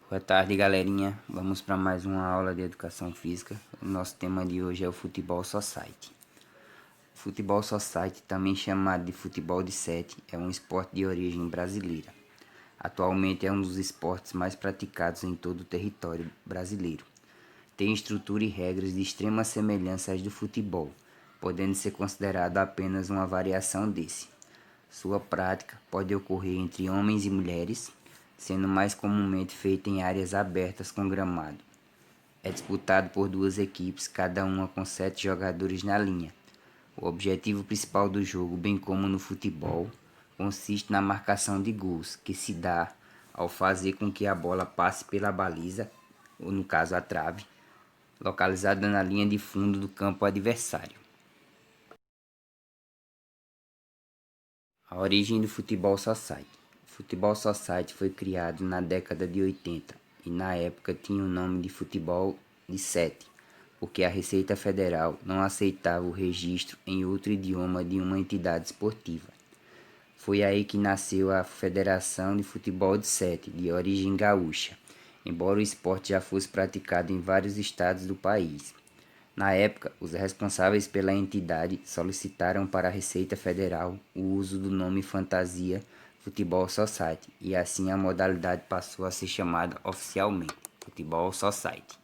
Boa tarde, galerinha. Vamos para mais uma aula de educação física. O nosso tema de hoje é o Futebol Society. O Futebol Society, também chamado de futebol de 7, é um esporte de origem brasileira. Atualmente é um dos esportes mais praticados em todo o território brasileiro. Tem estrutura e regras de extrema semelhança às do futebol, podendo ser considerado apenas uma variação desse. Sua prática pode ocorrer entre homens e mulheres, sendo mais comumente feita em áreas abertas com gramado. É disputado por duas equipes, cada uma com 7 jogadores na linha. O objetivo principal do jogo, bem como no futebol, consiste na marcação de gols, que se dá ao fazer com que a bola passe pela baliza, ou no caso a trave, localizada na linha de fundo do campo adversário. A origem do Futebol Society. O Futebol Society foi criado na década de 80 e na época tinha o nome de Futebol de 7, porque a Receita Federal não aceitava o registro em outro idioma de uma entidade esportiva. Foi aí que nasceu a Federação de Futebol de 7, de origem gaúcha, embora o esporte já fosse praticado em vários estados do país. Na época, os responsáveis pela entidade solicitaram para a Receita Federal o uso do nome fantasia Futebol Society, e assim a modalidade passou a ser chamada oficialmente Futebol Society.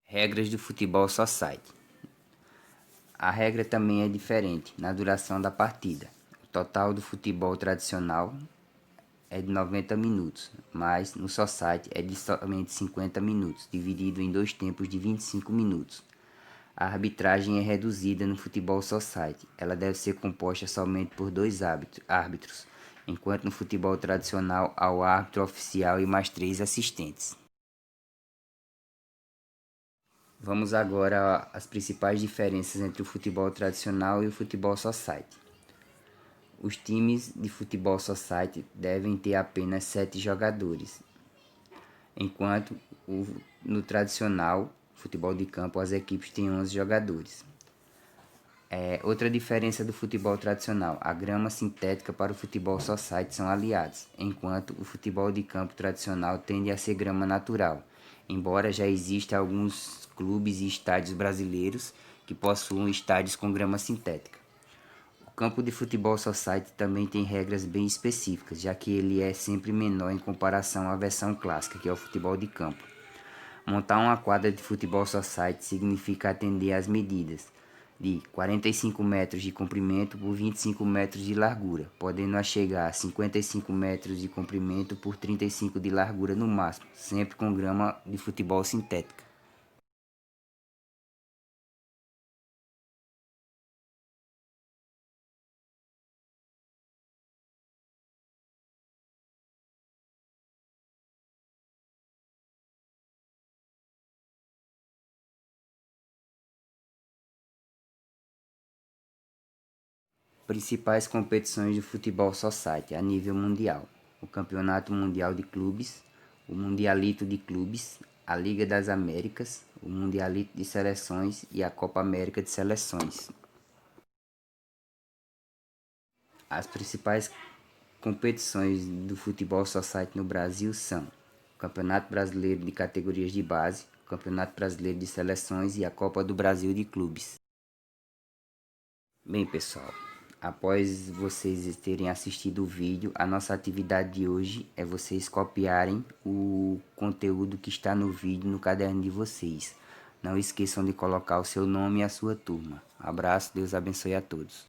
Regras do Futebol Society. A regra também é diferente na duração da partida. O total do futebol tradicional é de 90 minutos, mas no Society é de somente 50 minutos, dividido em dois tempos de 25 minutos. A arbitragem é reduzida no Futebol Society. Ela deve ser composta somente por 2 árbitros, enquanto no futebol tradicional há o árbitro oficial e mais 3 assistentes. Vamos agora às principais diferenças entre o futebol tradicional e o Futebol Society. Os times de Futebol Society devem ter apenas 7 jogadores, enquanto no tradicional futebol de campo as equipes têm 11 jogadores. Outra diferença do futebol tradicional: a grama sintética para o futebol society são aliados, enquanto o futebol de campo tradicional tende a ser grama natural, embora já existam alguns clubes e estádios brasileiros que possuam estádios com grama sintética. O campo de futebol society também tem regras bem específicas, já que ele é sempre menor em comparação à versão clássica, que é o futebol de campo. Montar uma quadra de futebol society significa atender às medidas de 45 metros de comprimento por 25 metros de largura, podendo chegar a 55 metros de comprimento por 35 de largura no máximo, sempre com grama de futebol sintética. Principais competições do futebol society a nível mundial: o Campeonato Mundial de Clubes, o Mundialito de Clubes, a Liga das Américas, o Mundialito de Seleções e a Copa América de Seleções. As principais competições do futebol society no Brasil são o Campeonato Brasileiro de Categorias de Base, o Campeonato Brasileiro de Seleções e a Copa do Brasil de Clubes. Bem, pessoal, após vocês terem assistido o vídeo, a nossa atividade de hoje é vocês copiarem o conteúdo que está no vídeo no caderno de vocês. Não esqueçam de colocar o seu nome e a sua turma. Abraço, Deus abençoe a todos.